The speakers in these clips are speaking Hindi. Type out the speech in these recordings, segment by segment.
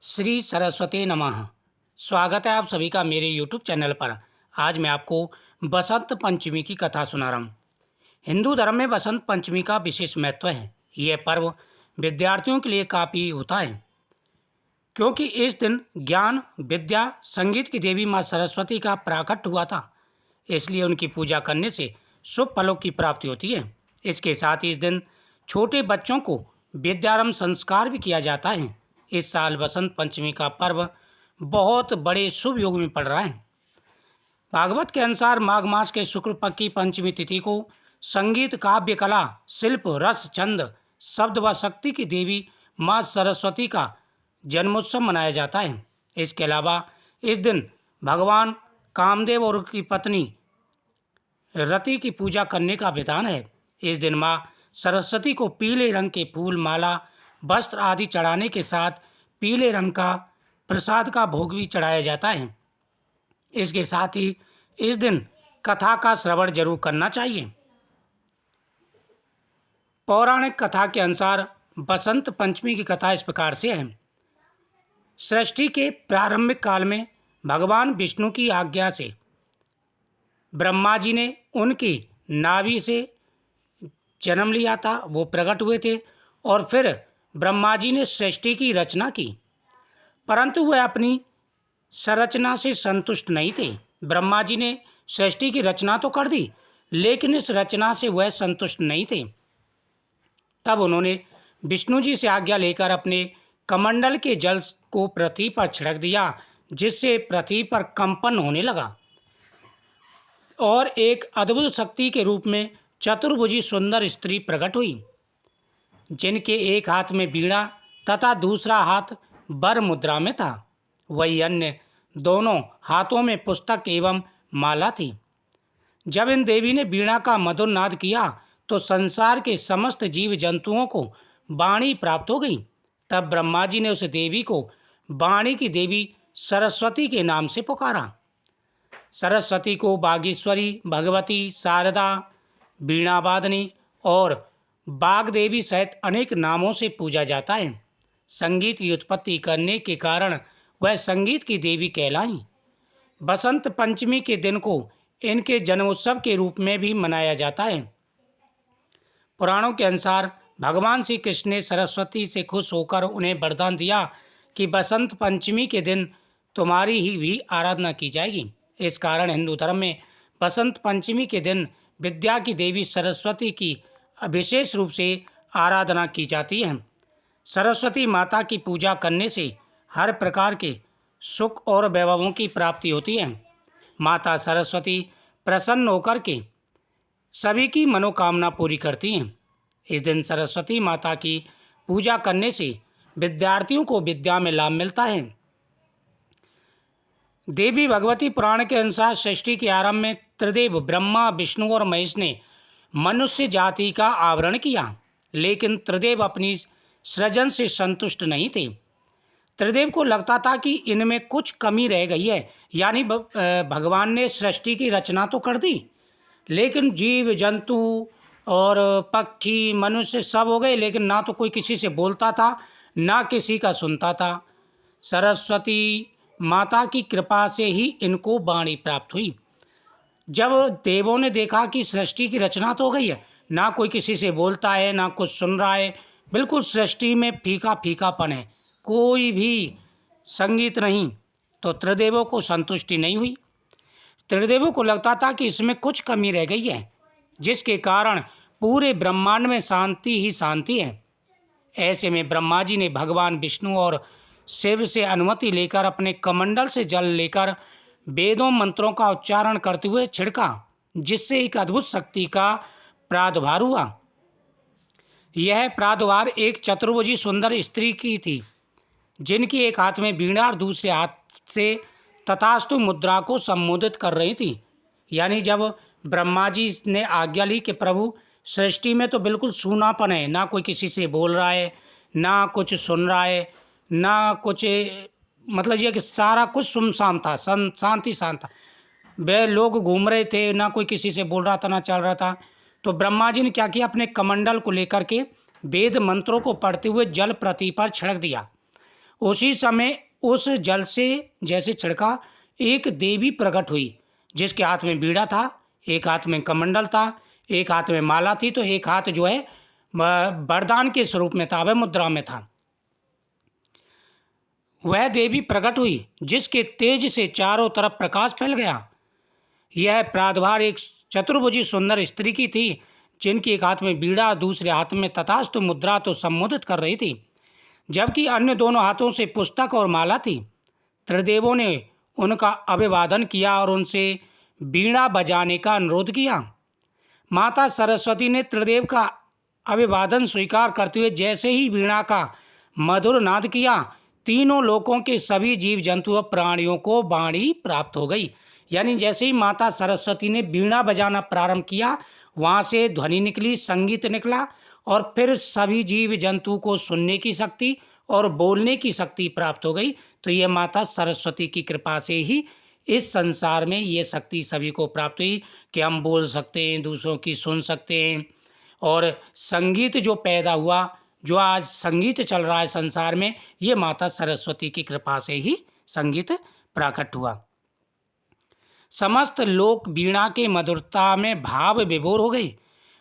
श्री सरस्वती नमः। स्वागत है आप सभी का मेरे YouTube चैनल पर। आज मैं आपको बसंत पंचमी की कथा सुना रहा हूँ। हिंदू धर्म में बसंत पंचमी का विशेष महत्व है। यह पर्व विद्यार्थियों के लिए काफ़ी होता है, क्योंकि इस दिन ज्ञान, विद्या, संगीत की देवी माँ सरस्वती का प्राकट्य हुआ था। इसलिए उनकी पूजा करने से शुभ फलों की प्राप्ति होती है। इसके साथ ही इस दिन छोटे बच्चों को विद्यारंभ संस्कार भी किया जाता है। इस साल बसंत पंचमी का पर्व बहुत बड़े शुभ योग में पड़ रहा है। भागवत के अनुसार माघ मास के शुक्ल पक्ष की पंचमी तिथि को संगीत, काव्य कला, शिल्प, रस, छंद, शब्द व शक्ति की देवी माँ सरस्वती का जन्मोत्सव मनाया जाता है। इसके अलावा इस दिन भगवान कामदेव और उनकी पत्नी रति की पूजा करने का विधान है। इस दिन माँ सरस्वती को पीले रंग के फूल, माला, वस्त्र आदि चढ़ाने के साथ पीले रंग का प्रसाद का भोग भी चढ़ाया जाता है। इसके साथ ही इस दिन कथा का श्रवण जरूर करना चाहिए। पौराणिक कथा के अनुसार बसंत पंचमी की कथा इस प्रकार से है। सृष्टि के प्रारंभिक काल में भगवान विष्णु की आज्ञा से ब्रह्मा जी ने उनकी नाभि से जन्म लिया था, वो प्रकट हुए थे और फिर ब्रह्मा जी ने सृष्टि की रचना की, परंतु वह अपनी संरचना से संतुष्ट नहीं थे। ब्रह्मा जी ने सृष्टि की रचना तो कर दी, लेकिन इस रचना से वह संतुष्ट नहीं थे। तब उन्होंने विष्णु जी से आज्ञा लेकर अपने कमंडल के जल को पृथ्वी पर छिड़क दिया, जिससे पृथ्वी पर कंपन होने लगा और एक अद्भुत शक्ति के रूप में चतुर्भुजी सुंदर स्त्री प्रकट हुई, जिनके एक हाथ में वीणा तथा दूसरा हाथ वर मुद्रा में था। वही अन्य दोनों हाथों में पुस्तक एवं माला थी। जब इन देवी ने वीणा का मधुर नाद किया तो संसार के समस्त जीव जंतुओं को वाणी प्राप्त हो गई। तब ब्रह्मा जी ने उस देवी को वाणी की देवी सरस्वती के नाम से पुकारा। सरस्वती को बागेश्वरी, भगवती, शारदा, वीणावादनी और बागदेवी सहित अनेक नामों से पूजा जाता है। संगीत की उत्पत्ति करने के कारण वह संगीत की देवी कहलाई। बसंत पंचमी के दिन को इनके जन्मोत्सव के रूप में भी मनाया जाता है। पुराणों के अनुसार भगवान श्री कृष्ण ने सरस्वती से खुश होकर उन्हें वरदान दिया कि बसंत पंचमी के दिन तुम्हारी ही भी आराधना की जाएगी। इस कारण हिंदू धर्म में बसंत पंचमी के दिन विद्या की देवी सरस्वती की विशेष रूप से आराधना की जाती है। सरस्वती माता की पूजा करने से हर प्रकार के सुख और वैभवों की प्राप्ति होती है। माता सरस्वती प्रसन्न होकर के सभी की मनोकामना पूरी करती हैं। इस दिन सरस्वती माता की पूजा करने से विद्यार्थियों को विद्या में लाभ मिलता है। देवी भगवती पुराण के अनुसार सृष्टि के आरंभ में त्रिदेव ब्रह्मा, विष्णु और महेश ने मनुष्य जाति का आवरण किया, लेकिन त्रिदेव अपनी सृजन से संतुष्ट नहीं थे। त्रिदेव को लगता था कि इनमें कुछ कमी रह गई है, यानी भगवान ने सृष्टि की रचना तो कर दी, लेकिन जीव जंतु और पक्षी, मनुष्य सब हो गए, लेकिन ना तो कोई किसी से बोलता था, ना किसी का सुनता था। सरस्वती माता की कृपा से ही इनको वाणी प्राप्त हुई। जब देवों ने देखा कि सृष्टि की रचना तो हो गई है, ना कोई किसी से बोलता है, ना कुछ सुन रहा है, बिल्कुल सृष्टि में फीका फीकापन है, कोई भी संगीत नहीं, तो त्रिदेवों को संतुष्टि नहीं हुई। त्रिदेवों को लगता था कि इसमें कुछ कमी रह गई है, जिसके कारण पूरे ब्रह्मांड में शांति ही शांति है। ऐसे में ब्रह्मा जी ने भगवान विष्णु और शिव से अनुमति लेकर अपने कमंडल से जल लेकर वेदों मंत्रों का उच्चारण करते हुए छिड़का, जिससे एक अद्भुत शक्ति का प्रादुर्भाव हुआ। यह प्रादुर्भाव एक चतुर्भुजी सुंदर स्त्री की थी, जिनकी एक हाथ में वीणा और दूसरे हाथ से तथास्तु मुद्रा को संबोधित कर रही थी। यानी जब ब्रह्मा जी ने आज्ञा ली कि प्रभु सृष्टि में तो बिल्कुल सूनापन है, ना कोई किसी से बोल रहा है, ना कुछ सुन रहा है, ना कुछ, मतलब यह कि सारा कुछ सुनसान था, शांति शांत था। वे लोग घूम रहे थे, ना कोई किसी से बोल रहा था, ना चल रहा था। तो ब्रह्मा जी ने क्या किया, अपने कमंडल को लेकर के वेद मंत्रों को पढ़ते हुए जल पृथ्वी पर छिड़क दिया उसी समय उस जल से जैसे छिड़का एक देवी प्रकट हुई, जिसके हाथ में बीड़ा था, एक हाथ में कमंडल था, एक हाथ में माला थी, तो एक हाथ जो है वरदान के स्वरूप में था, अभय मुद्रा में था। वह देवी प्रकट हुई जिसके तेज से चारों तरफ प्रकाश फैल गया। यह प्रादभार एक चतुर्भुजी सुंदर स्त्री की थी, जिनकी एक हाथ में बीड़ा, दूसरे हाथ में तथास्तु मुद्रा तो संबोधित कर रही थी, जबकि अन्य दोनों हाथों से पुस्तक और माला थी। त्रिदेवों ने उनका अभिवादन किया और उनसे बीड़ा बजाने का अनुरोध किया। माता सरस्वती ने त्रिदेव का अभिवादन स्वीकार करते हुए जैसे ही वीणा का मधुर नाद किया, तीनों लोकों के सभी जीव जंतु व प्राणियों को वाणी प्राप्त हो गई। यानी जैसे ही माता सरस्वती ने वीणा बजाना प्रारंभ किया, वहाँ से ध्वनि निकली, संगीत निकला, और फिर सभी जीव जंतु को सुनने की शक्ति और बोलने की शक्ति प्राप्त हो गई। तो ये माता सरस्वती की कृपा से ही इस संसार में ये शक्ति सभी को प्राप्त हुई कि हम बोल सकते हैं, दूसरों की सुन सकते हैं। और संगीत जो पैदा हुआ, जो आज संगीत चल रहा है संसार में, ये माता सरस्वती की कृपा से ही संगीत प्रकट हुआ। समस्त लोक वीणा के मधुरता में भाव विभोर हो गई।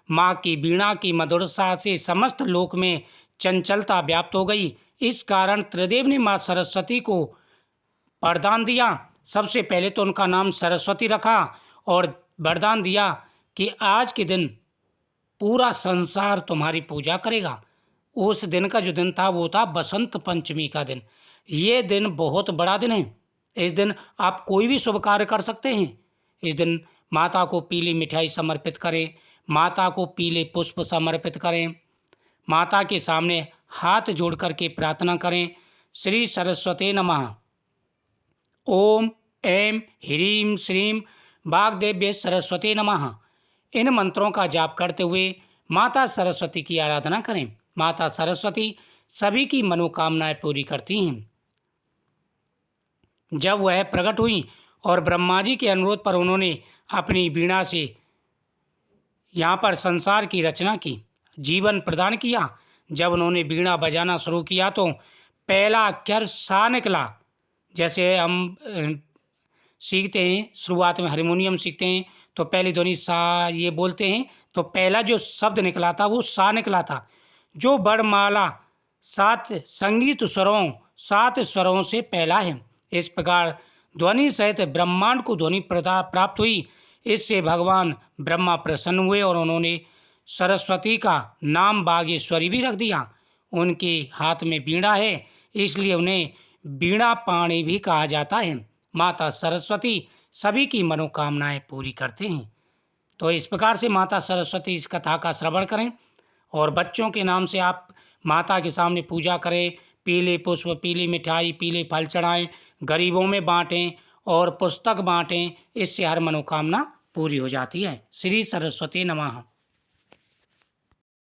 माँ की वीणा की मधुरता से समस्त लोक में चंचलता व्याप्त हो गई। इस कारण त्रिदेव ने माँ सरस्वती को वरदान दिया। सबसे पहले तो उनका नाम सरस्वती रखा और वरदान दिया कि आज के दिन पूरा संसार तुम्हारी पूजा करेगा। उस दिन का जो दिन था वो था बसंत पंचमी का दिन। ये दिन बहुत बड़ा दिन है। इस दिन आप कोई भी शुभ कार्य कर सकते हैं। इस दिन माता को पीली मिठाई समर्पित करें, माता को पीले पुष्प समर्पित करें, माता के सामने हाथ जोड़ करके प्रार्थना करें, श्री सरस्वती नमः, ओम ऐं ह्रीं श्रीं वाग्देव्ये सरस्वती नमः। इन मंत्रों का जाप करते हुए माता सरस्वती की आराधना करें। माता सरस्वती सभी की मनोकामनाएं पूरी करती हैं। जब वह प्रकट हुई और ब्रह्मा जी के अनुरोध पर उन्होंने अपनी वीणा से यहाँ पर संसार की रचना की, जीवन प्रदान किया। जब उन्होंने वीणा बजाना शुरू किया तो पहला अक्षर सा निकला। जैसे हम सीखते हैं, शुरुआत में हारमोनियम सीखते हैं तो पहली ध्वनि सा ये बोलते हैं, तो पहला जो शब्द निकला था वो सा निकला था, जो वर्णमाला 7 संगीत स्वरों 7 स्वरों से पहला है। इस प्रकार ध्वनि सहित ब्रह्मांड को ध्वनि प्राप्त हुई। इससे भगवान ब्रह्मा प्रसन्न हुए और उन्होंने सरस्वती का नाम बागेश्वरी भी रख दिया। उनके हाथ में वीणा है, इसलिए उन्हें वीणा पाणी भी कहा जाता है। माता सरस्वती सभी की मनोकामनाएं पूरी करते हैं। तो इस प्रकार से माता सरस्वती इस कथा का श्रवण करें और बच्चों के नाम से आप माता के सामने पूजा करें। पीले पुष्प, पीली मिठाई, पीले फल चढ़ाएं, गरीबों में बांटें और पुस्तक बांटें। इससे हर मनोकामना पूरी हो जाती है। श्री सरस्वती नमः।